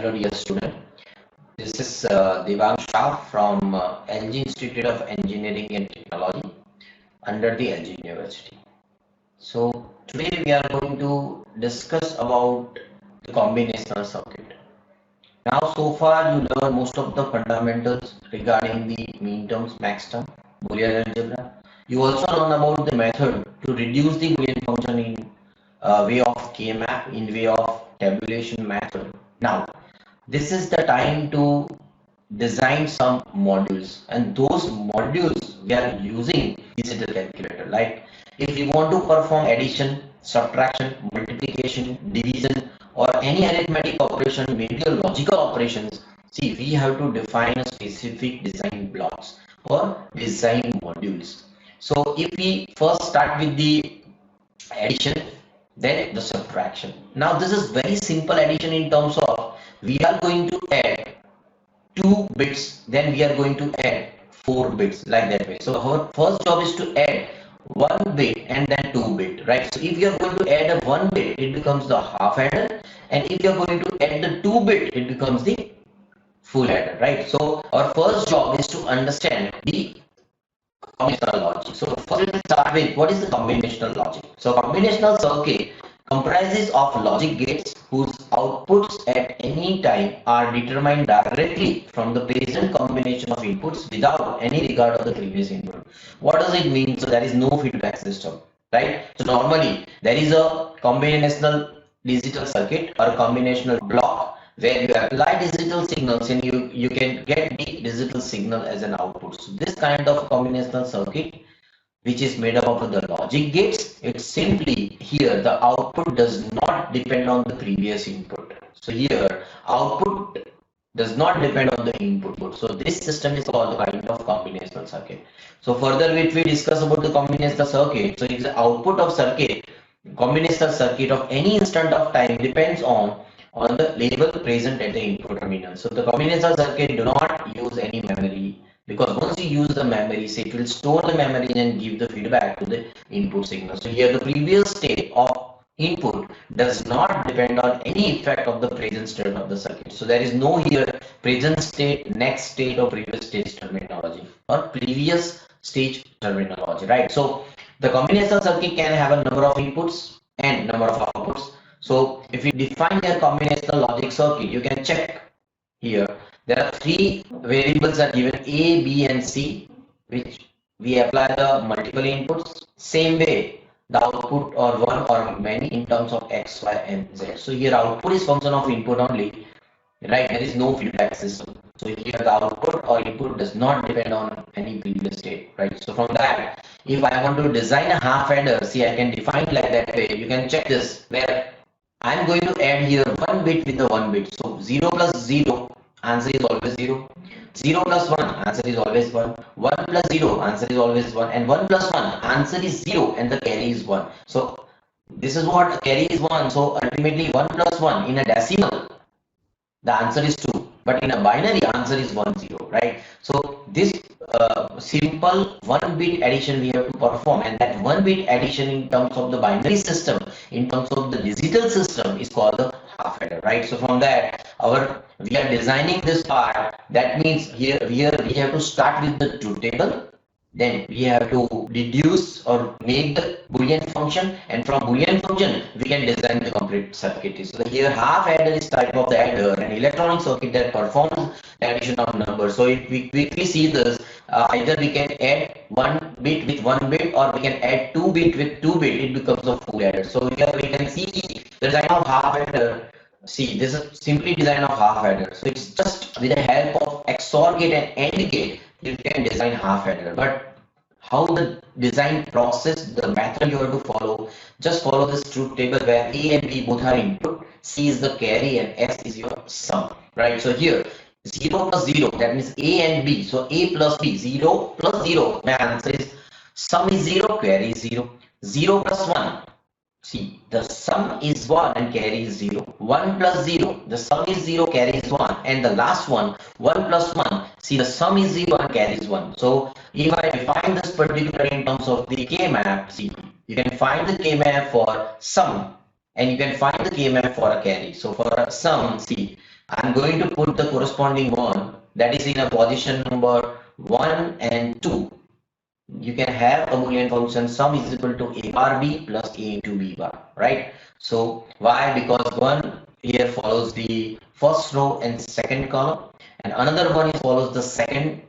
hello dear student. This is Devang Shah from LG Institute of Engineering and Technology under the LG University. So today we are going to discuss about the combinational circuit. Now so far you learned most of the fundamentals regarding the mean terms, max term, Boolean algebra. You also learn about the method to reduce the Boolean function in way of K-map, in way of tabulation method. Now this is the time to design some modules, and those modules we are using digital calculator. Like if you want to perform addition, subtraction, multiplication, division, or any arithmetic operation, maybe a logical operations, see, we have to define a specific design blocks or design modules. So if we first start with the addition, then the subtraction. Now this is very simple addition in terms of we are going to add 2 bits, then we are going to add 4 bits, like that way. So our first job is to add 1 bit and then 2 bit, right? So if you are going to add a 1 bit, it becomes the half adder, and if you are going to add the 2 bit, it becomes the full adder, right? So our first job is to understand the combinational logic. So first let's start with what is the combinational logic. So combinational circuit comprises of logic gates whose outputs at any time are determined directly from the present combination of inputs without any regard of the previous input. What does it mean? So there is no feedback system, right? So normally there is a combinational digital circuit or combinational block where you apply digital signals and you can get the digital signal as an output. So this kind of combinational circuit, which is made up of the logic gates, it's simply here the output does not depend on the previous input. So here output does not depend on the input. So this system is called the kind of combinational circuit. So further if we discuss about the combinational circuit, so if the output of circuit, combinational circuit of any instant of time depends on the label present at the input terminal. So the combinational circuit do not use any memory, because once you use the memory, say it will store the memory and give the feedback to the input signal. So here the previous state of input does not depend on any effect of the present state of the circuit. So there is no here present state, next state, or previous stage terminology or previous stage terminology, right? So the combinational circuit can have a number of inputs and number of outputs. So if you define your combinational logic circuit, you can check here. There are 3 variables are given A, B, and C, which we apply the multiple inputs. Same way, the output or one or many in terms of X, Y, and Z. So here output is function of input only, right? There is no feedback system. So here the output or input does not depend on any previous state, right? So from that, if I want to design a half adder, see, I can define like that way. You can check this where I'm going to add here 1 bit with the 1 bit. So 0 plus 0, answer is always 0. 0 plus 1, answer is always 1. 1 plus 0, answer is always 1. And 1 plus 1, answer is 0 and the carry is 1. So this is what carry is 1. So ultimately 1 plus 1 in a decimal, the answer is 2. But in a binary, answer is 1, 0, right? So this simple 1 bit addition we have to perform, and that 1 bit addition in terms of the binary system, in terms of the digital system, is called the half adder, right? So from that, we are designing this part. That means here we have to start with the truth table. Then we have to deduce or make the Boolean function, and from Boolean function we can design the complete circuit. So here half adder is type of the adder, an electronic circuit that performs the addition of numbers. So if we quickly see this, either we can add 1 bit with 1 bit, or we can add 2 bit with 2 bit. It becomes a full adder. So here we can see the design of half adder. See, this is simply design of half adder. So it's just with the help of XOR gate and AND gate you can design half adder. But how the design process, the method you have to follow, just follow this truth table where A and B both are input, C is the carry, and S is your sum, right? So here 0 plus 0, that means A and B. So A plus B, 0 plus 0, my answer is sum is 0, carry is 0. 0 plus 1, see, the sum is 1 and carry is 0. 1 plus 0, the sum is 0, carry is 1. And the last one, 1 plus 1, see, the sum is 0 and carry is 1. So if I define this particular in terms of the K-map, see, you can find the K-map for sum and you can find the K-map for a carry. So for a sum, see, I'm going to put the corresponding one that is in a position number 1 and 2. You can have a boolean function sum is equal to a bar b plus a into b bar, right? So why? Because one here follows the first row and second column, and another one is follows the second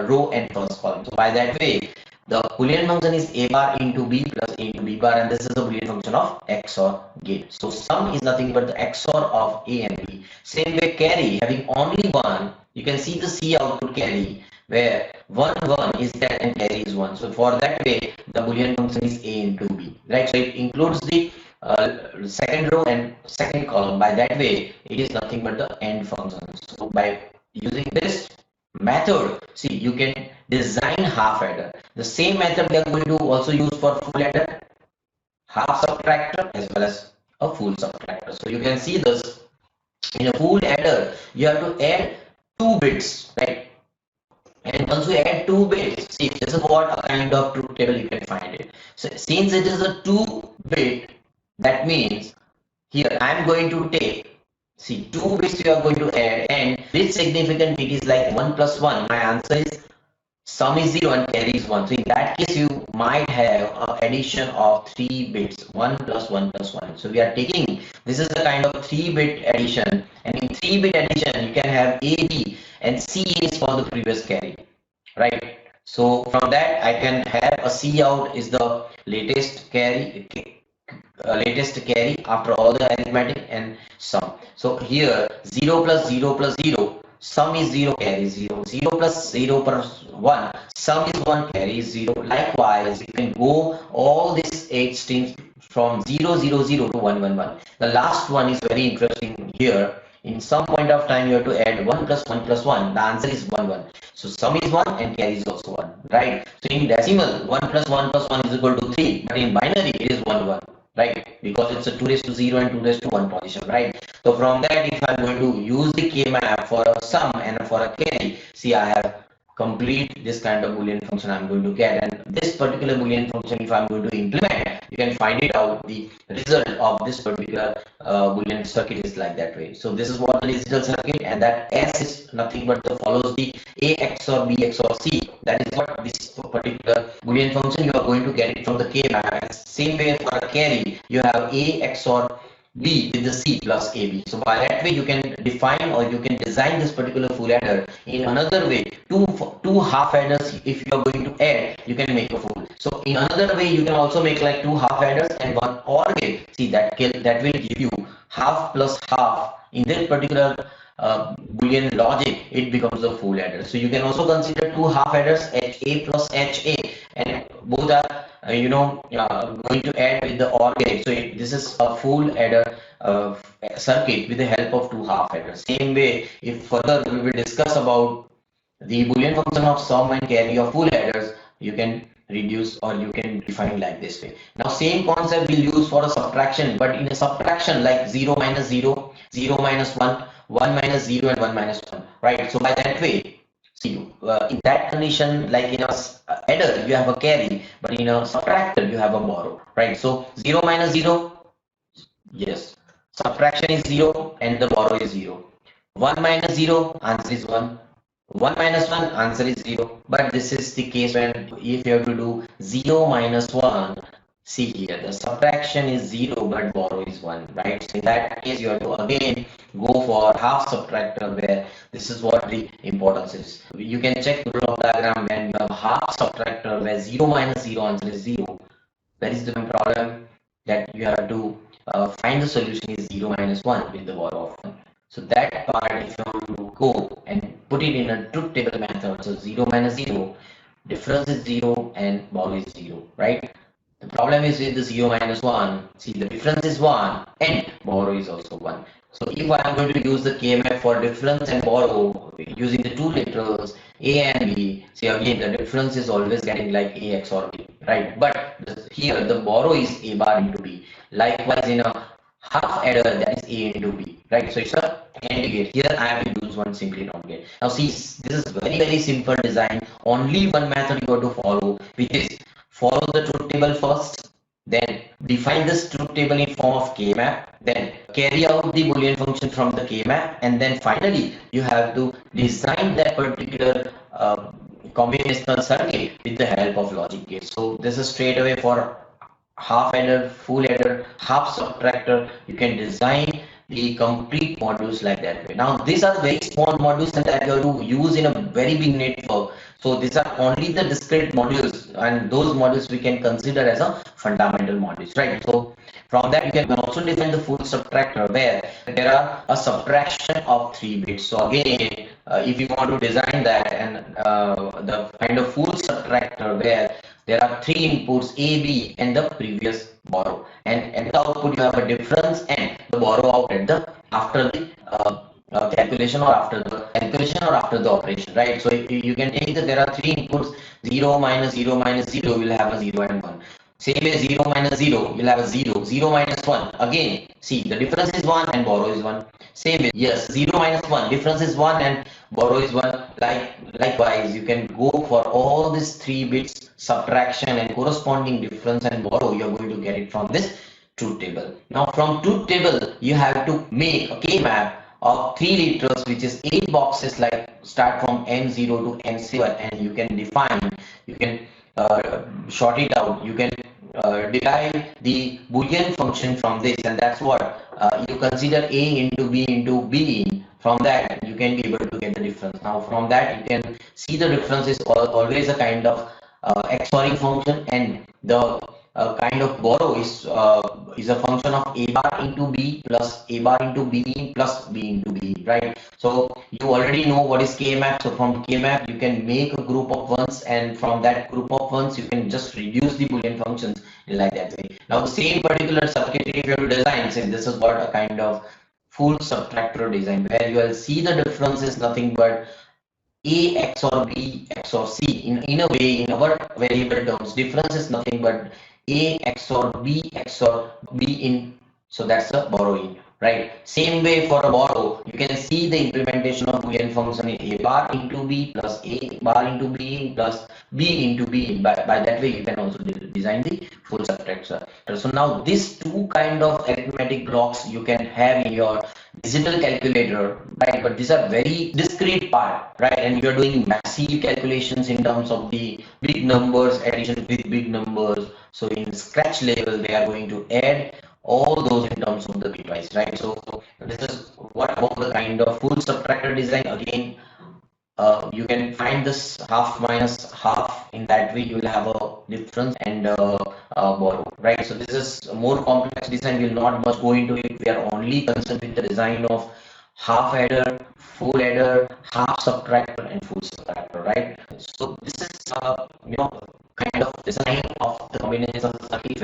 row and first column. So by that way, the boolean function is a bar into b plus a into b bar, and this is the boolean function of XOR gate. So sum is nothing but the XOR of a and b. Same way carry, having only one, you can see the C output carry where 1 is that and carry is 1. So for that way, the boolean function is a into b, right? So it includes the second row and second column. By that way, it is nothing but the end function. So by using this method, see, you can design half adder. The same method we are going to also use for full adder, half subtractor as well as a full subtractor. So you can see this in a full adder, you have to add 2 bits, right? And once you add 2 bits, see, this is what a kind of truth table you can find it. So since it is a 2 bit, that means here I am going to take, see, 2 bits you are going to add, and this significant bit is like 1 plus 1. My answer is sum is 0 and carry is 1. So in that case, you might have an addition of 3 bits, 1 plus 1 plus 1. So we are taking, this is a kind of 3-bit addition, and in 3-bit addition, you can have A, B, and C is for the previous carry, right? So from that, I can have a C out is the latest carry after all the arithmetic and sum. So here 0 plus 0 plus 0, sum is 0, carry is 0. 0 plus 0 plus 1, sum is 1, carry is 0. Likewise, you can go all these 8 streams from 0 0 0 to 1 1 1. The last one is very interesting here. In some point of time, you have to add 1 plus 1 plus 1. The answer is 1 1. So sum is 1 and carry is also 1, right? So in decimal, 1 plus 1 plus 1 is equal to 3. But in binary, it is 1 1, right? Because it's a 2 raised to 0 and 2 raised to 1 position, right? So from that, if I'm going to use the K map for a sum and for a carry, see, I have complete this kind of boolean function I'm going to get, and this particular boolean function, if I'm going to implement, you can find it out, the result of this particular boolean circuit is like that way. So this is what the digital circuit, and that S is nothing but the follows the A XOR B XOR C. That is what this particular boolean function, you are going to get it from the K map. And same way for a carry, you have A XOR B with the C plus AB. So by that way, you can define or you can design this particular full adder. In another way, two half adders, if you are going to add, you can make a full. So in another way, you can also make like 2 half adders and 1 OR gate. See, that will give you half plus half. In this particular Boolean logic, it becomes a full adder. So you can also consider 2 half adders, HA plus HA, and both are going to add with the OR gate. So this is a full adder circuit with the help of 2 half adders. Same way, if further we will discuss about the Boolean function of sum and carry of full adders, you can reduce or you can define like this way. Now same concept we'll use for a subtraction, but in a subtraction like 0 minus 0, 0 minus 1, 1 minus 0 and 1 minus 1, right? So by that way, see, in that condition, like in a adder you have a carry, but in a subtractor you have a borrow, right? So 0 minus 0, yes, subtraction is 0 and the borrow is 0. 1 minus 0, answer is 1. 1 minus 1, answer is 0. But this is the case when if you have to do 0 minus 1, see here, the subtraction is 0 but borrow is 1, right? So in that case, you have to again go for half subtractor, where this is what the importance is. You can check the block diagram when you have half subtractor where 0 minus 0, answer is 0. That is the problem, that you have to find the solution is 0 minus 1 with the borrow of 1. So that part, if you want to go and put it in a truth table method, so 0 minus 0, difference is 0 and borrow is 0, right? The problem is with the 0 minus 1, see, the difference is 1 and borrow is also 1. So if I am going to use the K map for difference and borrow using the two literals A and B, see again the difference is always getting like A XOR B, right? But here the borrow is A bar into B. Likewise in a half adder, that is A into B, right? So it's a AND gate. Here I have to use one simply not gate. Now see, this is very simple design. Only one method you have to follow, which is follow the truth table first, then define this truth table in form of K map, then carry out the Boolean function from the K-map, and then finally you have to design that particular combinational circuit with the help of logic gate. So this is straight away for half adder, full adder, half subtractor. You can design the complete modules like that way. Now these are very small modules and that you have to use in a very big network. So these are only the discrete modules, and those modules we can consider as a fundamental modules, right? So from that you can also define the full subtractor where there are a subtraction of 3 bits. So again, if you want to design that and the kind of full subtractor where there are 3 inputs A, B, and the previous borrow, and at the output you have a difference and the borrow out at the after the calculation or after the operation, right? So if you can take that there are 3 inputs, 0 minus 0 minus 0 will have a 0 and 1. Same way 0 minus 0 you'll have a 0, 0 minus 1 again, see the difference is 1 and borrow is 1. Same way, yes, 0 minus 1 difference is 1 and borrow is 1. Likewise you can go for all these 3 bits subtraction and corresponding difference and borrow. You're going to get it from this truth table. Now from truth table you have to make a K-map of 3 liters, which is 8 boxes, like start from n0 to n7, and you can define, you can short it out, you can derive the Boolean function from this, and that's what you consider A into B into B. From that you can be able to get the difference. Now from that you can see the difference is always a kind of XORing function, and the kind of borrow is a function of A bar into B plus A bar into B plus B into B, right? So you already know what is K-map. So from K-map you can make a group of ones, and from that group of ones you can just reduce the Boolean functions like that way. Now the same particular circuit if you have to design, say this is what a kind of full subtractor design, where you will see the difference is nothing but A XOR B XOR C. In a way, in our variable terms, difference is nothing but A XOR B XOR B in. So that's the borrowing, right? Same way for a borrow, you can see the implementation of Boolean function in A bar into B plus A bar into B plus B into B. By that way, you can also design the full subtractor. So now these two kind of arithmetic blocks you can have in your digital calculator, right? But these are very discrete part, right? And you're doing massive calculations in terms of the big numbers, addition with big numbers. So in scratch level, they are going to add all those in terms of the bitwise, right? So this is what about the kind of full subtractor design. Again, you can find this half minus half. In that way you will have a difference and borrow, right? So this is a more complex design. We'll not much go into it. We are only concerned with the design of half adder, full adder, half subtractor, and full subtractor, right? So this is kind of design of the combination of the circuit